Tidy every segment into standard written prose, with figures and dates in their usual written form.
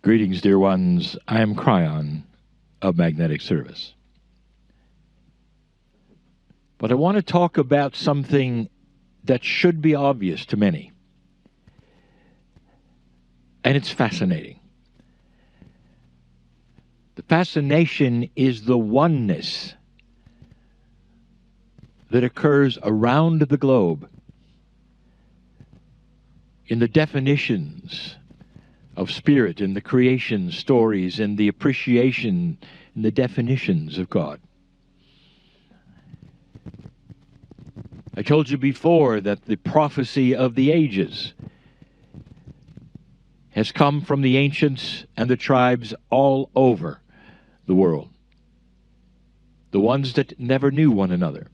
Greetings, dear ones. I am Kryon of Magnetic Service. But I want to talk about something that should be obvious to many. And it's fascinating. The fascination is the oneness that occurs around the globe in the definitions of spirit, in the creation stories, in the appreciation, in the definitions of God. I told you before that the prophecy of the ages has come from the ancients and the tribes all over the world, the ones that never knew one another.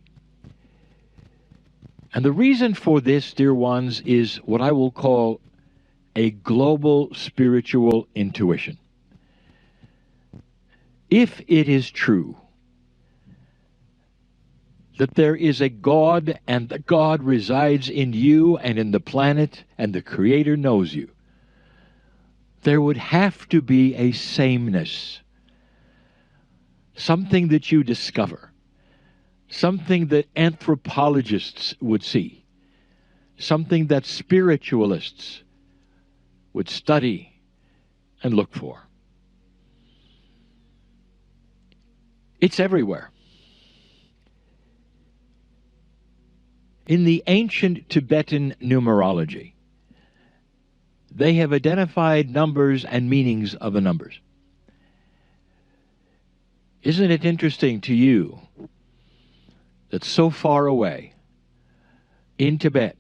And the reason for this, dear ones, is what I will call a global spiritual intuition. If it is true that there is a God and the God resides in you and in the planet and the Creator knows you, there would have to be a sameness, something that you discover, something that anthropologists would see, something that spiritualists would study and look for. It's everywhere. In the ancient Tibetan numerology, they have identified numbers and meanings of the numbers. Isn't it interesting to you that so far away in Tibet,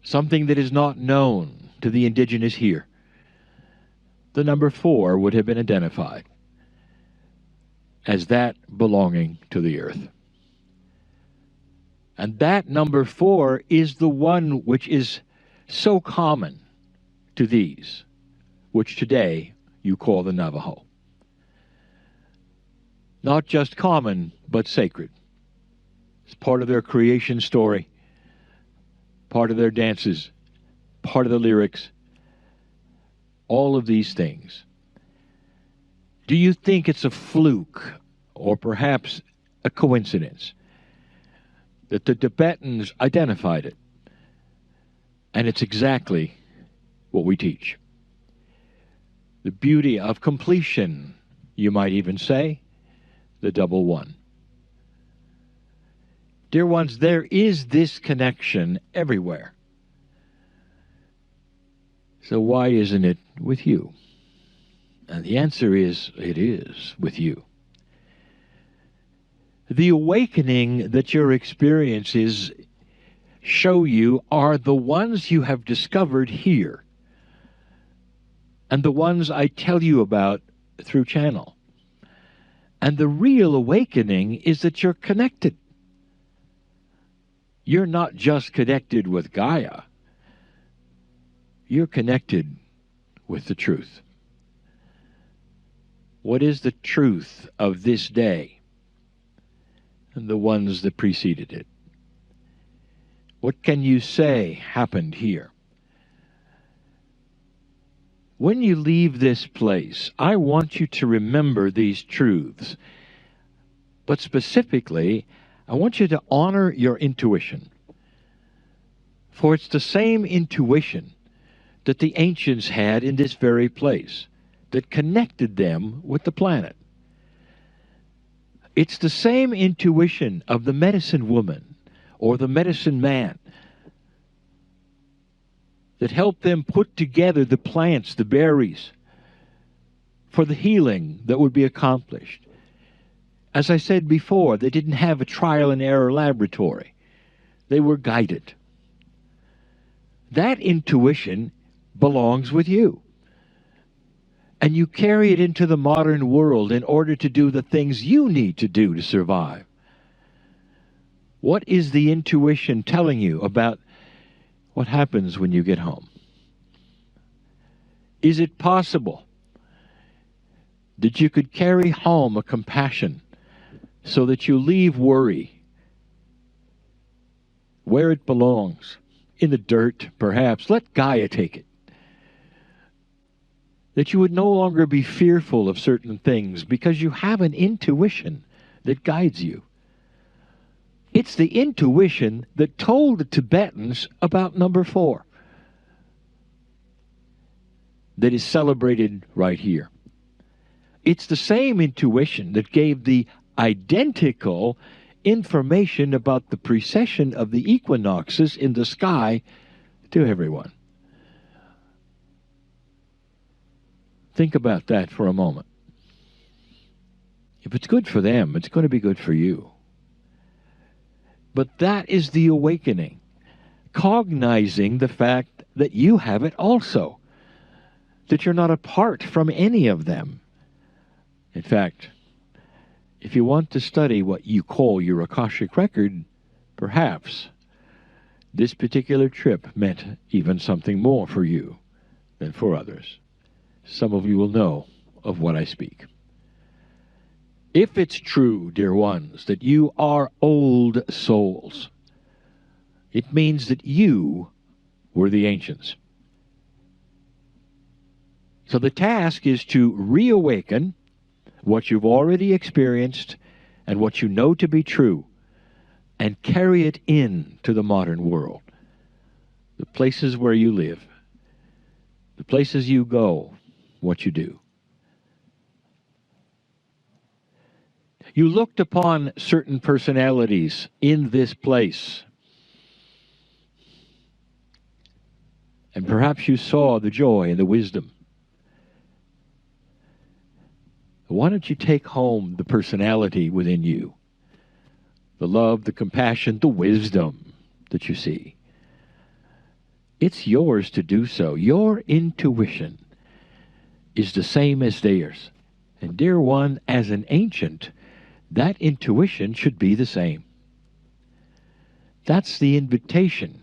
something that is not known to the indigenous here, the number 4 would have been identified as that belonging to the earth. And that number 4 is the one which is so common to these, which today you call the Navajo. Not just common, but sacred. It's part of their creation story, part of their dances, part of the lyrics, all of these things. Do you think it's a fluke or perhaps a coincidence that the Tibetans identified it? And it's exactly what we teach. The beauty of completion, you might even say, the double one. Dear ones, there is this connection everywhere. So why isn't it with you? And the answer is, it is with you. The awakening that your experiences show you are the ones you have discovered here, and the ones I tell you about through channel. And the real awakening is that you're connected. You're not just connected with Gaia. You're connected with the truth. What is the truth of this day and the ones that preceded it? What can you say happened here? When you leave this place, I want you to remember these truths. But specifically, I want you to honor your intuition. For it's the same intuition that the ancients had in this very place that connected them with the planet. It's the same intuition of the medicine woman or the medicine man that helped them put together the plants, the berries, for the healing that would be accomplished. As I said before, they didn't have a trial and error laboratory. They were guided. That intuition belongs with you. And you carry it into the modern world in order to do the things you need to do to survive. What is the intuition telling you about what happens when you get home? Is it possible that you could carry home a compassion so that you leave worry where it belongs? In the dirt, perhaps. Let Gaia take it. that you would no longer be fearful of certain things because you have an intuition that guides you. It's the intuition that told the Tibetans about number 4 that is celebrated right here. It's the same intuition that gave the identical information about the precession of the equinoxes in the sky to everyone. Think about that for a moment. If it's good for them, it's going to be good for you. But that is the awakening, cognizing the fact that you have it also, that you're not apart from any of them. In fact, if you want to study what you call your Akashic record, perhaps this particular trip meant even something more for you than for others. Some of you will know of what I speak. If it's true, dear ones, that you are old souls, it means that you were the ancients. So the task is to reawaken what you've already experienced and what you know to be true, and carry it into the modern world. The places where you live, the places you go, what you do. You looked upon certain personalities in this place, and perhaps you saw the joy and the wisdom. Why don't you take home the personality within you, the love, the compassion, the wisdom that you see? It's yours to do so. Your intuition is the same as theirs. And dear one, as an ancient, that intuition should be the same. That's the invitation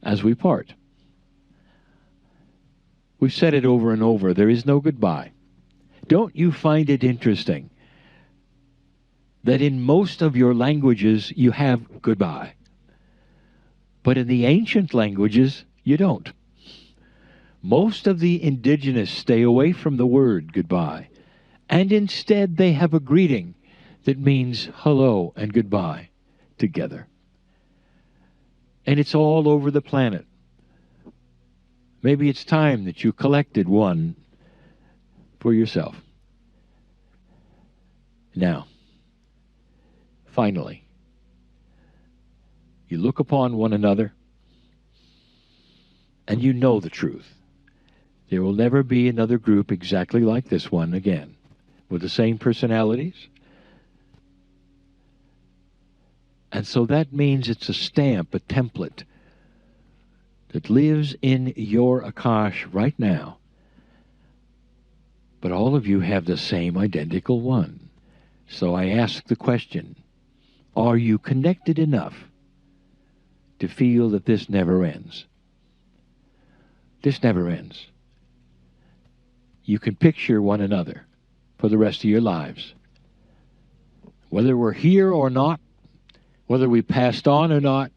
as we part. We've said it over and over, there is no goodbye. Don't you find it interesting that in most of your languages you have goodbye, but in the ancient languages you don't? Most of the indigenous stay away from the word goodbye, and instead they have a greeting that means hello and goodbye together. And it's all over the planet. Maybe it's time that you collected one for yourself. Now, finally, you look upon one another and you know the truth. There will never be another group exactly like this one again, with the same personalities. And so that means it's a stamp, a template that lives in your Akash right now. But all of you have the same identical one. So I ask the question, are you connected enough to feel that this never ends? This never ends. You can picture one another for the rest of your lives. Whether we're here or not, whether we passed on or not,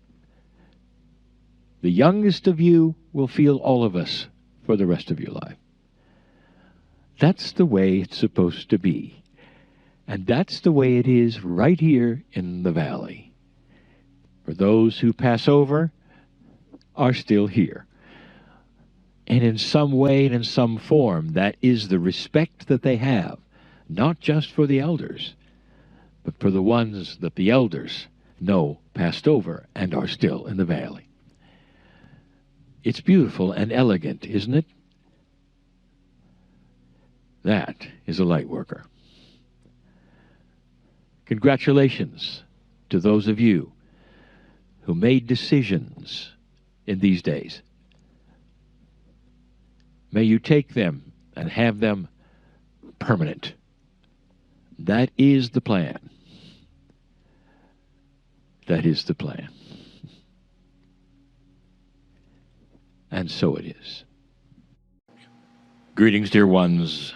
the youngest of you will feel all of us for the rest of your life. That's the way it's supposed to be. And that's the way it is right here in the valley. For those who pass over are still here. And in some way and in some form, that is the respect that they have, not just for the elders, but for the ones that the elders know passed over and are still in the valley. It's beautiful and elegant, isn't it? That is a light worker. Congratulations to those of you who made decisions in these days. May you take them and have them permanent. That is the plan. That is the plan. And so it is. Greetings, dear ones.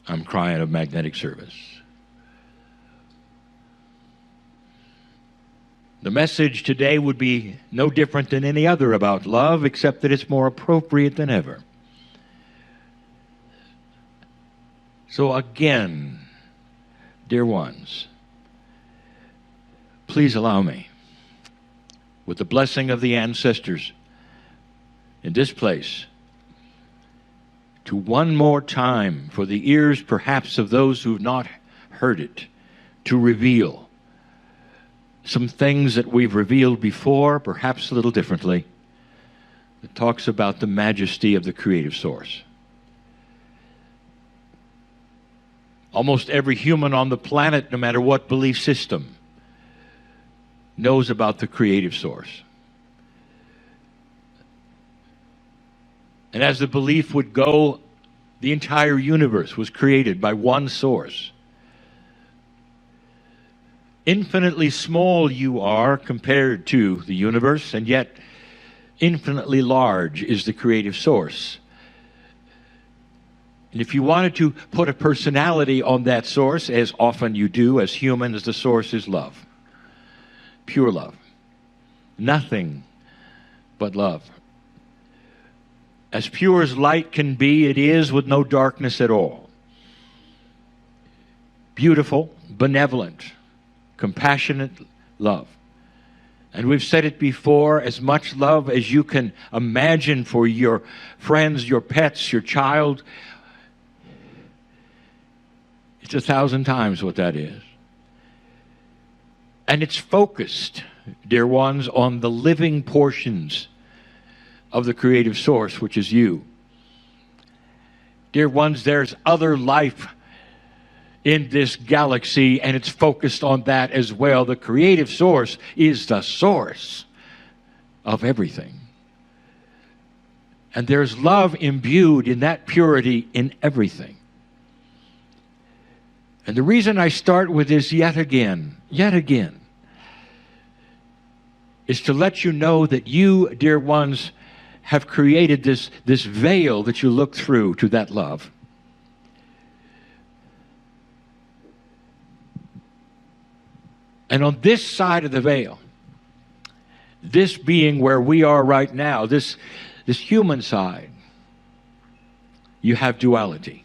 I'm Kryon of Magnetic Service. The message today would be no different than any other about love, except that it's more appropriate than ever. So again, dear ones, please allow me, with the blessing of the ancestors in this place, to one more time, for the ears perhaps of those who've not heard it, to reveal some things that we've revealed before, perhaps a little differently. It talks about the majesty of the creative source. Almost every human on the planet, no matter what belief system, knows about the creative source. And as the belief would go, the entire universe was created by one source. Infinitely small you are compared to the universe, and yet infinitely large is the creative source. And if you wanted to put a personality on that source, as often you do as humans, the source is love. Pure love. Nothing but love. As pure as light can be, it is, with no darkness at all. Beautiful, benevolent, compassionate love. And we've said it before, as much love as you can imagine for your friends, your pets, your child. It's 1,000 times what that is. And it's focused, dear ones, on the living portions of the creative source, which is you. Dear ones, there's other life in this galaxy, and it's focused on that as well. The creative source is the source of everything. And there's love imbued in that purity in everything. And the reason I start with this yet again, is to let you know that you, dear ones, have created this veil that you look through to that love. And on this side of the veil, this being where we are right now, this human side, you have duality.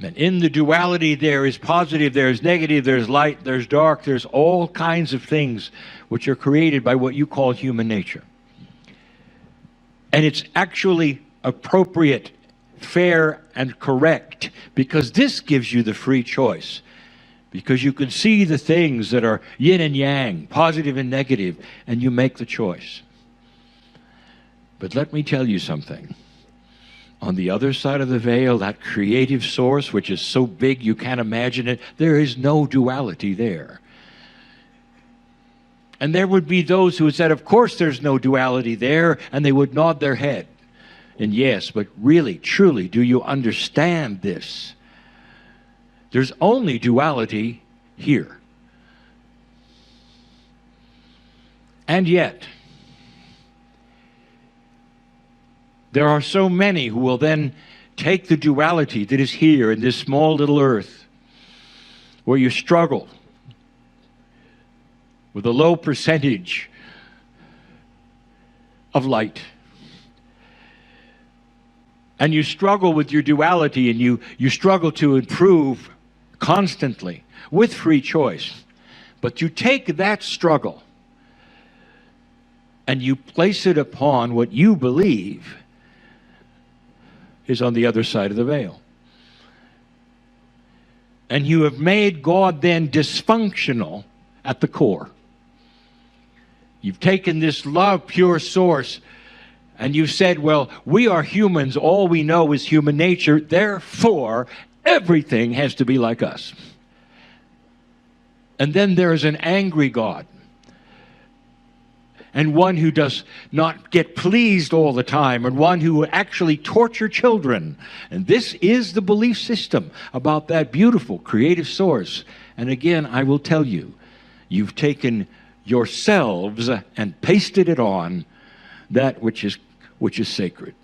And in the duality there is positive, there is negative, there's light, there's dark, there's all kinds of things which are created by what you call human nature. And it's actually appropriate, fair, and correct, because this gives you the free choice. Because you can see the things that are yin and yang, positive and negative, and you make the choice. But let me tell you something. On the other side of the veil, that creative source, which is so big you can't imagine it, there is no duality there. And there would be those who said, of course there's no duality there, and they would nod their head. And yes, but really, truly, do you understand this? There's only duality here. And yet, there are so many who will then take the duality that is here in this small little earth, where you struggle with a low percentage of light. And you struggle with your duality, and you struggle to improve constantly with free choice. But you take that struggle and you place it upon what you believe is on the other side of the veil. And you have made God then dysfunctional at the core. You've taken this love, pure source, and you've said, well, we are humans, all we know is human nature, therefore everything has to be like us. And then there is an angry God, and one who does not get pleased all the time, and one who will actually torture children. And this is the belief system about that beautiful creative source. And again, I will tell you, you've taken yourselves and pasted it on that which is sacred.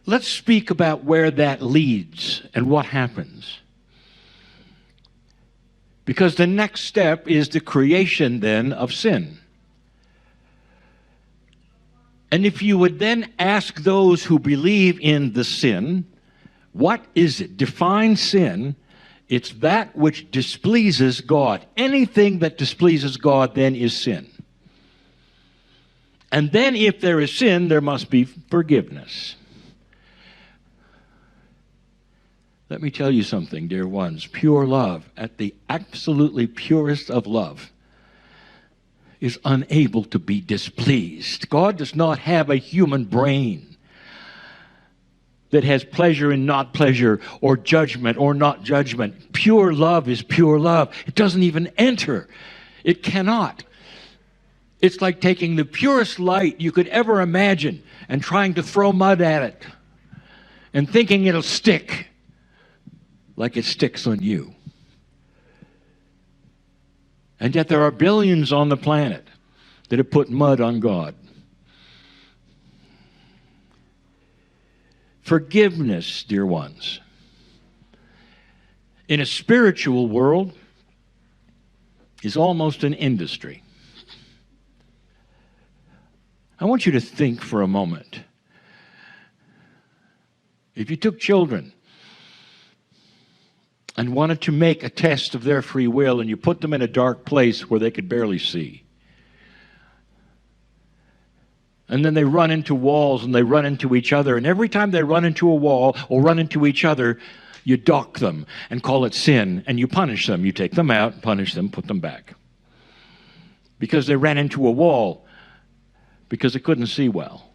Let's speak about where that leads and what happens. Because the next step is the creation then of sin. And if you would then ask those who believe in the sin, what is it? Define sin. It's that which displeases God. Anything that displeases God then is sin. And then if there is sin, there must be forgiveness. Let me tell you something, dear ones. Pure love, at the absolutely purest of love, is unable to be displeased. God does not have a human brain that has pleasure and not pleasure, or judgment or not judgment. Pure love is pure love. It doesn't even enter. It cannot. It's like taking the purest light you could ever imagine and trying to throw mud at it and thinking it'll stick like it sticks on you. And yet there are billions on the planet that have put mud on God. Forgiveness, dear ones. In a spiritual world, is almost an industry. I want you to think for a moment. If you took children and wanted to make a test of their free will, and you put them in a dark place where they could barely see, and then they run into walls and they run into each other, and every time they run into a wall or run into each other, you dock them and call it sin, and you punish them. You take them out, punish them, put them back. Because they ran into a wall because they couldn't see well.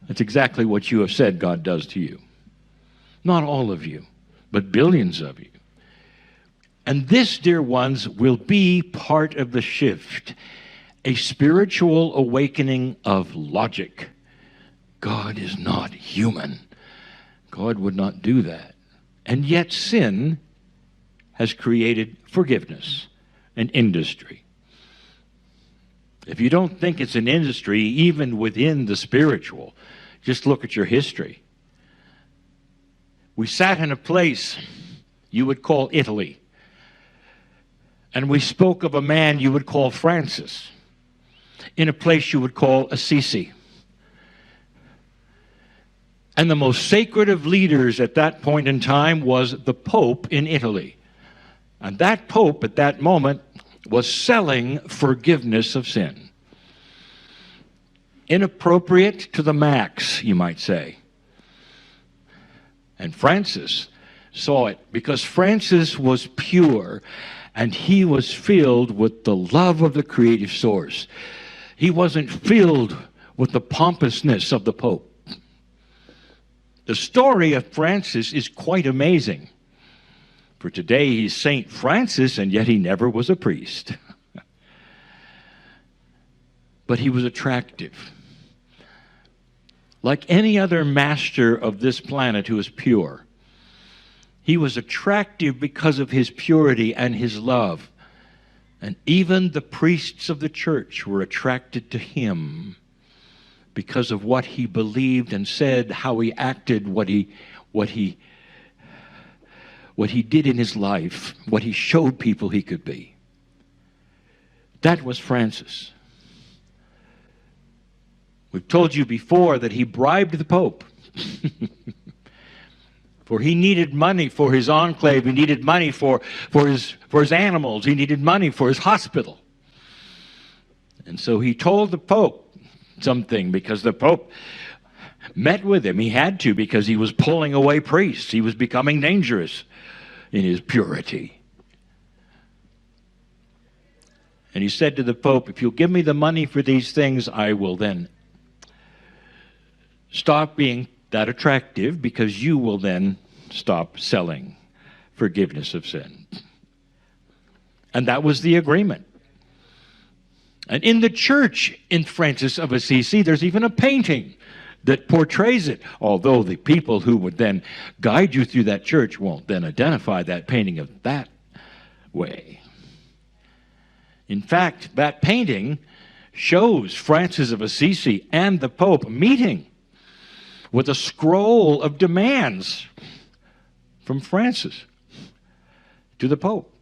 That's exactly what you have said God does to you. Not all of you, but billions of you. And this, dear ones, will be part of the shift. A spiritual awakening of logic. God is not human. God would not do that. And yet sin has created forgiveness, an industry. If you don't think it's an industry, even within the spiritual, just look at your history. We sat in a place you would call Italy, and we spoke of a man you would call Francis, in a place you would call Assisi. And the most sacred of leaders at that point in time was the Pope in Italy. And that Pope at that moment was selling forgiveness of sin. Inappropriate to the max, you might say. And Francis saw it because Francis was pure and he was filled with the love of the creative source. He wasn't filled with the pompousness of the Pope. The story of Francis is quite amazing. For today he's Saint Francis, and yet he never was a priest. But he was attractive. Like any other master of this planet who is pure, he was attractive because of his purity and his love. And even the priests of the church were attracted to him because of what he believed and said, how he acted, what he did in his life, what he showed people he could be. That was Francis. We've told you before that he bribed the Pope. For he needed money for his enclave. He needed money for his animals. He needed money for his hospital. And so he told the Pope something because the Pope met with him. He had to because he was pulling away priests. He was becoming dangerous in his purity. And he said to the Pope, if you'll give me the money for these things, I will then stop being that attractive, because you will then stop selling forgiveness of sin. And that was the agreement. And in the church in Francis of Assisi, there's even a painting that portrays it, although the people who would then guide you through that church won't then identify that painting of that way. In fact, that painting shows Francis of Assisi and the Pope meeting with a scroll of demands from Francis to the Pope.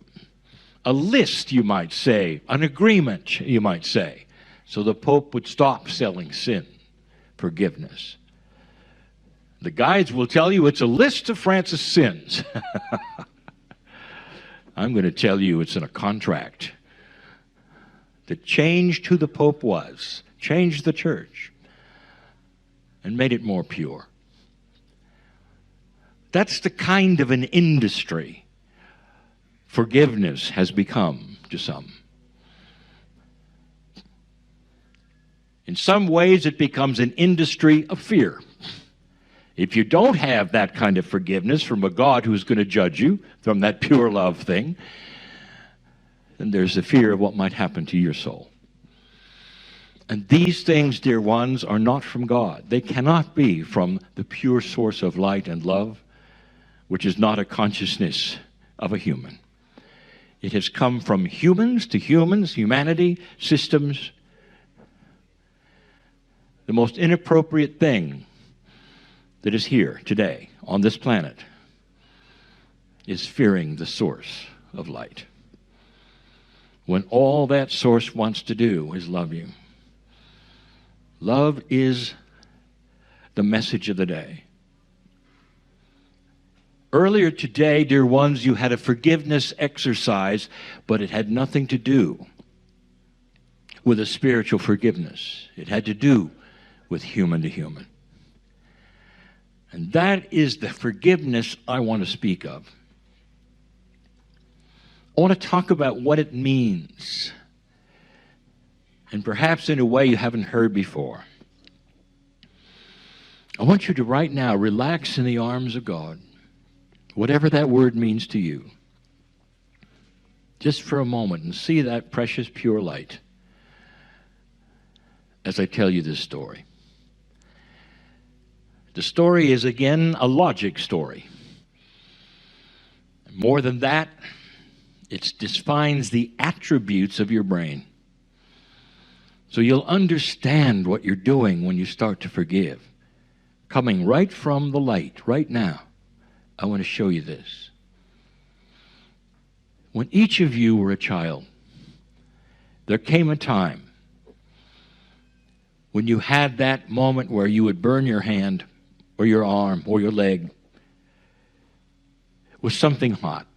A list, you might say, an agreement, you might say. so the Pope would stop selling sin forgiveness. The guides will tell you it's a list of Francis' sins. I'm going to tell you it's in a contract. The change who the Pope was, changed the church, and made it more pure. That's the kind of an industry forgiveness has become to some. In some ways, it becomes an industry of fear. If you don't have that kind of forgiveness from a God who's going to judge you, from that pure love thing, then there's the fear of what might happen to your soul. And these things, dear ones, are not from God. They cannot be from the pure source of light and love, which is not a consciousness of a human. It has come from humans to humans, humanity, systems. The most inappropriate thing that is here today on this planet is fearing the source of light, when all that source wants to do is love you. Love is the message of the day. Earlier today, dear ones, you had a forgiveness exercise, but it had nothing to do with a spiritual forgiveness. It had to do with human to human. And that is the forgiveness I want to speak of. I want to talk about what it means, and perhaps in a way you haven't heard before. I want you to right now relax in the arms of God, whatever that word means to you, just for a moment, and see that precious pure light as I tell you this story. The story is, again, a logic story. More than that, it defines the attributes of your brain. So you'll understand what you're doing when you start to forgive. Coming right from the light, right now, I want to show you this. When each of you were a child, there came a time when you had that moment where you would burn your hand or your arm or your leg with something hot.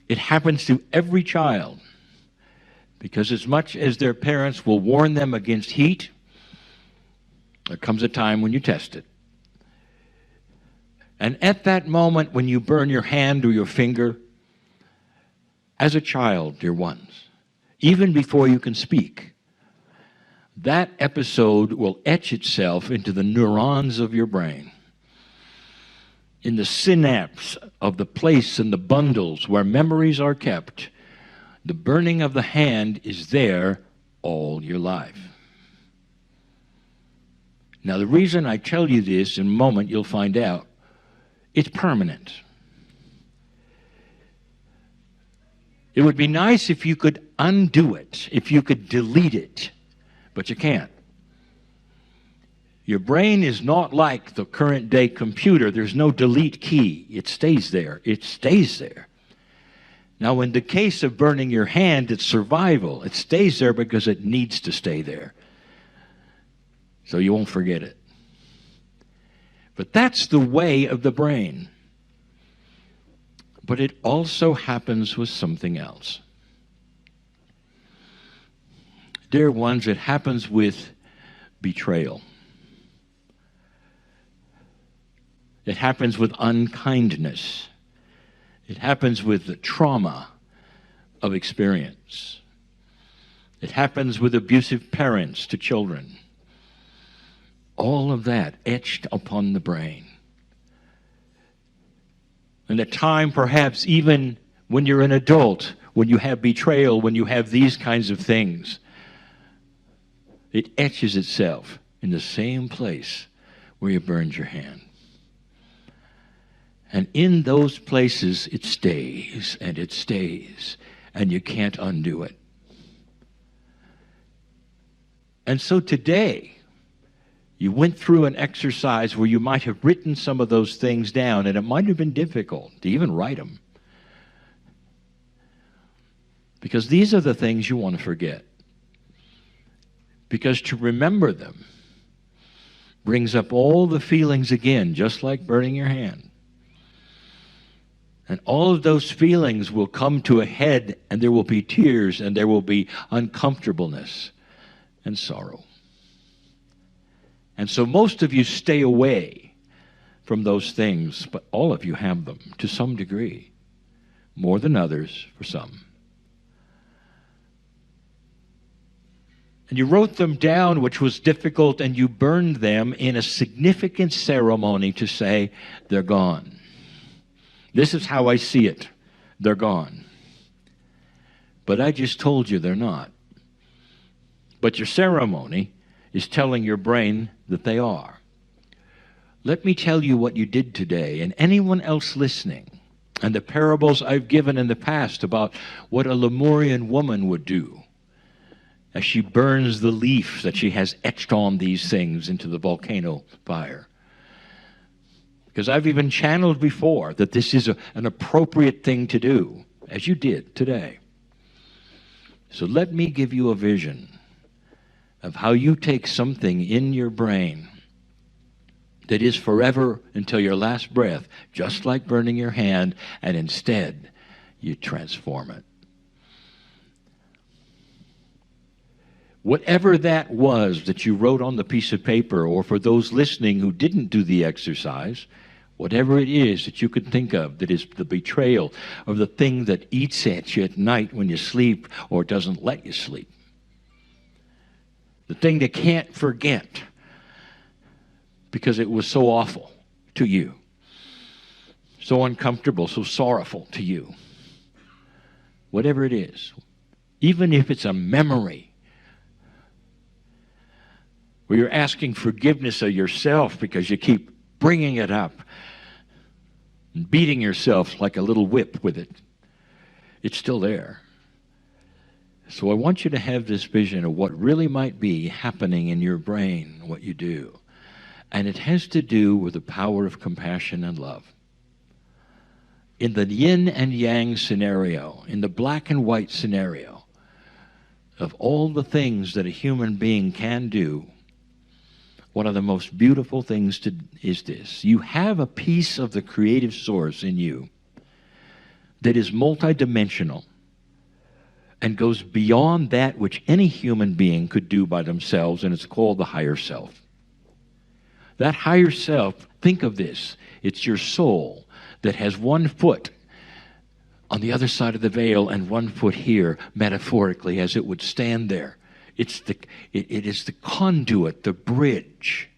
It happens to every child, because as much as their parents will warn them against heat, there comes a time when you test it. And at that moment when you burn your hand or your finger, as a child, dear ones, even before you can speak, that episode will etch itself into the neurons of your brain, in the synapse of the place and the bundles where memories are kept. The burning of the hand is there all your life. Now, the reason I tell you this, in a moment you'll find out, it's permanent. It would be nice if you could undo it, if you could delete it, but you can't. Your brain is not like the current day computer. There's no delete key. It stays there. It stays there. Now, in the case of burning your hand, it's survival. It stays there because it needs to stay there, so you won't forget it. But that's the way of the brain. But it also happens with something else. Dear ones, it happens with betrayal. It happens with unkindness. It happens with the trauma of experience. It happens with abusive parents to children. All of that etched upon the brain. And at time, perhaps even when you're an adult, when you have betrayal, when you have these kinds of things, it etches itself in the same place where you burned your hand. And in those places, it stays, and you can't undo it. And so today, you went through an exercise where you might have written some of those things down, and it might have been difficult to even write them, because these are the things you want to forget. Because to remember them brings up all the feelings again, just like burning your hand. And all of those feelings will come to a head, and there will be tears, and there will be uncomfortableness and sorrow. And so most of you stay away from those things, but all of you have them to some degree, more than others for some. And you wrote them down, which was difficult, and you burned them in a significant ceremony to say, they're gone. This is how I see it. They're gone. But I just told you they're not. But your ceremony is telling your brain that they are. Let me tell you what you did today, and anyone else listening, and the parables I've given in the past about what a Lemurian woman would do as she burns the leaf that she has etched on these things into the volcano fire. Because I've even channeled before that this is an appropriate thing to do, as you did today. So let me give you a vision of how you take something in your brain that is forever until your last breath, just like burning your hand, and instead you transform it. Whatever that was that you wrote on the piece of paper, or for those listening who didn't do the exercise, whatever it is that you could think of that is the betrayal of the thing that eats at you at night when you sleep or doesn't let you sleep, the thing that can't forget because it was so awful to you, so uncomfortable, so sorrowful to you, whatever it is, even if it's a memory where you're asking forgiveness of yourself because you keep bringing it up and beating yourself like a little whip with it, it's still there. So I want you to have this vision of what really might be happening in your brain, what you do. And it has to do with the power of compassion and love. In the yin and yang scenario, in the black and white scenario, of all the things that a human being can do, one of the most beautiful things is this. You have a piece of the creative source in you that is multidimensional and goes beyond that which any human being could do by themselves, and it's called the higher self. That higher self, think of this, it's your soul that has 1 foot on the other side of the veil and 1 foot here, metaphorically, as it would stand there. It is the conduit, the bridge,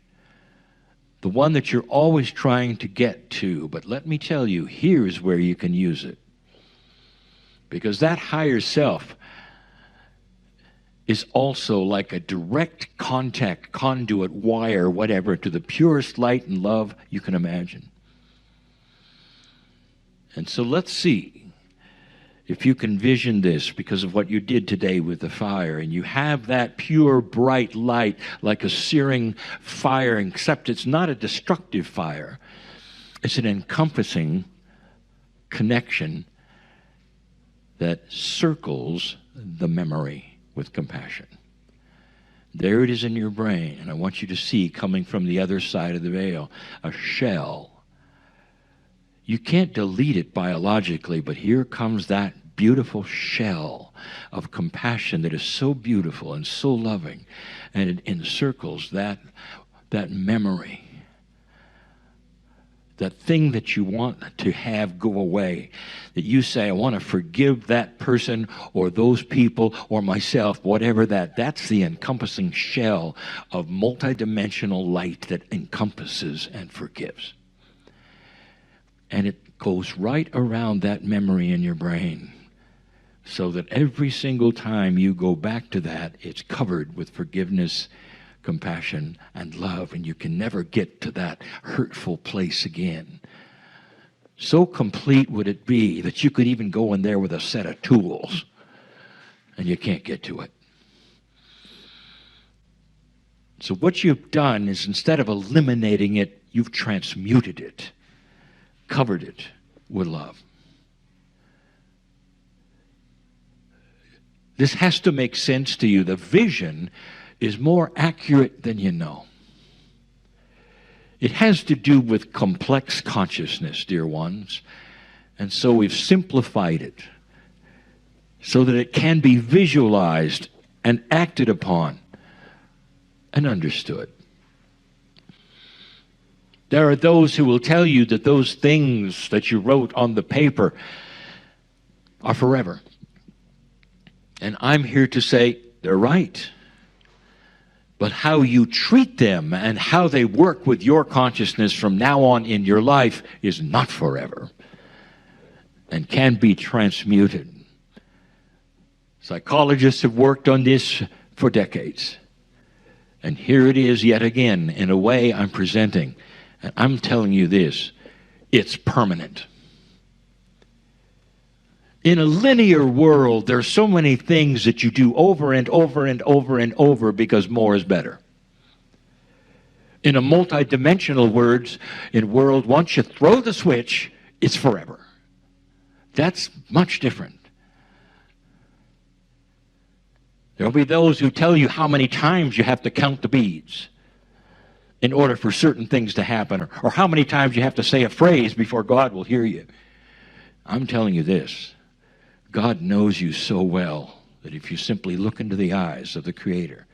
the one that you're always trying to get to. But let me tell you, here's where you can use it. Because that higher self is also like a direct contact, conduit, wire, whatever, to the purest light and love you can imagine. And so let's see if you can vision this because of what you did today with the fire, and you have that pure, bright light like a searing fire, except it's not a destructive fire. It's an encompassing connection that circles the memory with compassion. There it is in your brain, and I want you to see, coming from the other side of the veil, a shell. You can't delete it biologically, but here comes that beautiful shell of compassion that is so beautiful and so loving, and it encircles that memory, that thing that you want to have go away, that you say, I want to forgive that person or those people or myself, whatever that's the encompassing shell of multidimensional light that encompasses and forgives. And it goes right around that memory in your brain, so that every single time you go back to that, it's covered with forgiveness, compassion, and love, and you can never get to that hurtful place again. So complete would it be that you could even go in there with a set of tools, and you can't get to it. So what you've done is, instead of eliminating it, you've transmuted it, covered it with love. This has to make sense to you. The vision is more accurate than you know. It has to do with complex consciousness, dear ones, and so we've simplified it so that it can be visualized and acted upon and understood. There are those who will tell you that those things that you wrote on the paper are forever. And I'm here to say they're right. But how you treat them and how they work with your consciousness from now on in your life is not forever and can be transmuted. Psychologists have worked on this for decades. And here it is yet again in a way I'm presenting. And I'm telling you this, it's permanent. In a linear world, there are so many things that you do over and over and over and over because more is better. In a multidimensional world, once you throw the switch, it's forever. That's much different. There will be those who tell you how many times you have to count the beads in order for certain things to happen, or how many times you have to say a phrase before God will hear you. I'm telling you this, God knows you so well that if you simply look into the eyes of the Creator,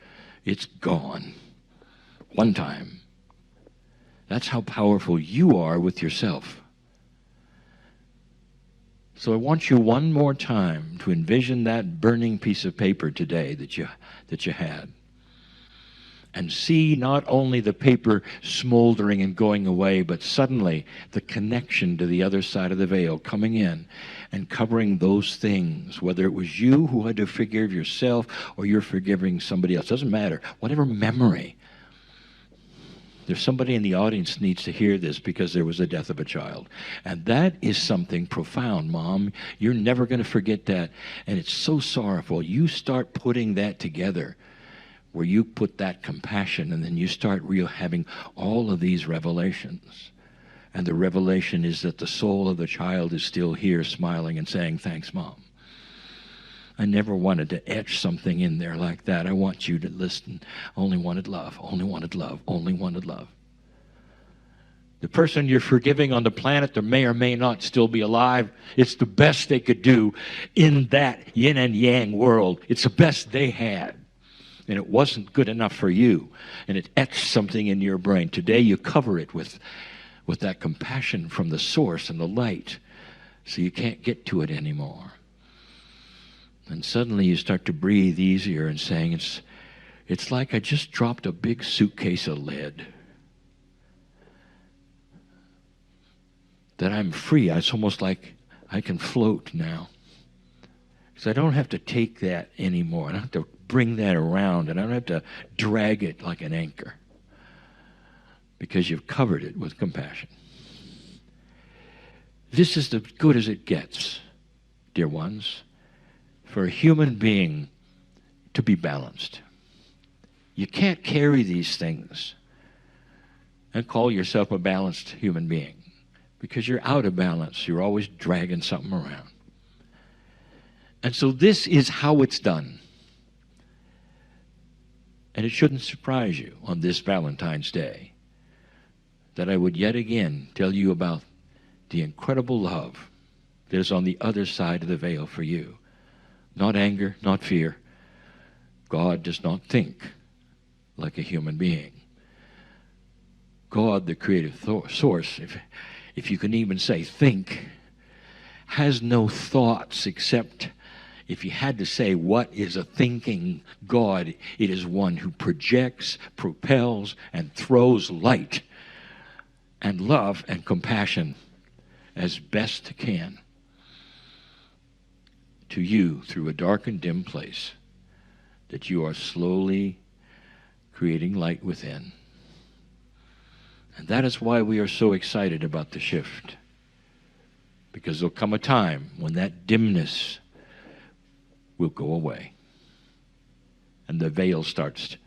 it's gone. One time. That's how powerful you are with yourself. So I want you one more time to envision that burning piece of paper today that you had. And see not only the paper smoldering and going away, but suddenly the connection to the other side of the veil coming in and covering those things, whether it was you who had to forgive yourself or you're forgiving somebody else. Doesn't matter. Whatever memory. There's somebody in the audience needs to hear this because there was a death of a child. And that is something profound, Mom. You're never going to forget that. And it's so sorrowful. You start putting that together, where you put that compassion, and then you start having all of these revelations. And the revelation is that the soul of the child is still here smiling and saying, thanks, Mom. I never wanted to etch something in there like that. I want you to listen. Only wanted love, only wanted love, only wanted love. The person you're forgiving on the planet, there may or may not still be alive. It's the best they could do in that yin and yang world. It's the best they had. And it wasn't good enough for you. And it etched something in your brain. Today you cover it with that compassion from the source and the light. So you can't get to it anymore. And suddenly you start to breathe easier and saying, it's like I just dropped a big suitcase of lead. That I'm free. It's almost like I can float now. Because I don't have to take that anymore. I don't have to bring that around, and I don't have to drag it like an anchor. Because you've covered it with compassion. This is as good as it gets, dear ones, for a human being to be balanced. You can't carry these things and call yourself a balanced human being, because you're out of balance. You're always dragging something around. And so this is how it's done. And it shouldn't surprise you on this Valentine's Day that I would yet again tell you about the incredible love that is on the other side of the veil for you. Not anger, not fear. God does not think like a human being. God, the creative source, if you can even say think, has no thoughts except, if you had to say what is a thinking God, it is one who projects, propels, and throws light and love and compassion as best can to you through a dark and dim place that you are slowly creating light within. And that is why we are so excited about the shift. Because there'll come a time when that dimness will go away. And the veil starts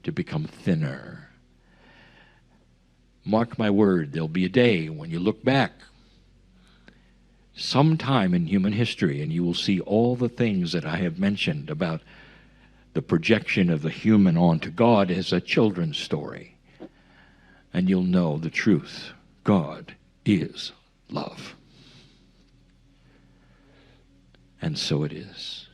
to become thinner. Mark my word, there'll be a day when you look back sometime in human history and you will see all the things that I have mentioned about the projection of the human onto God as a children's story. And you'll know the truth. God is love. And so it is.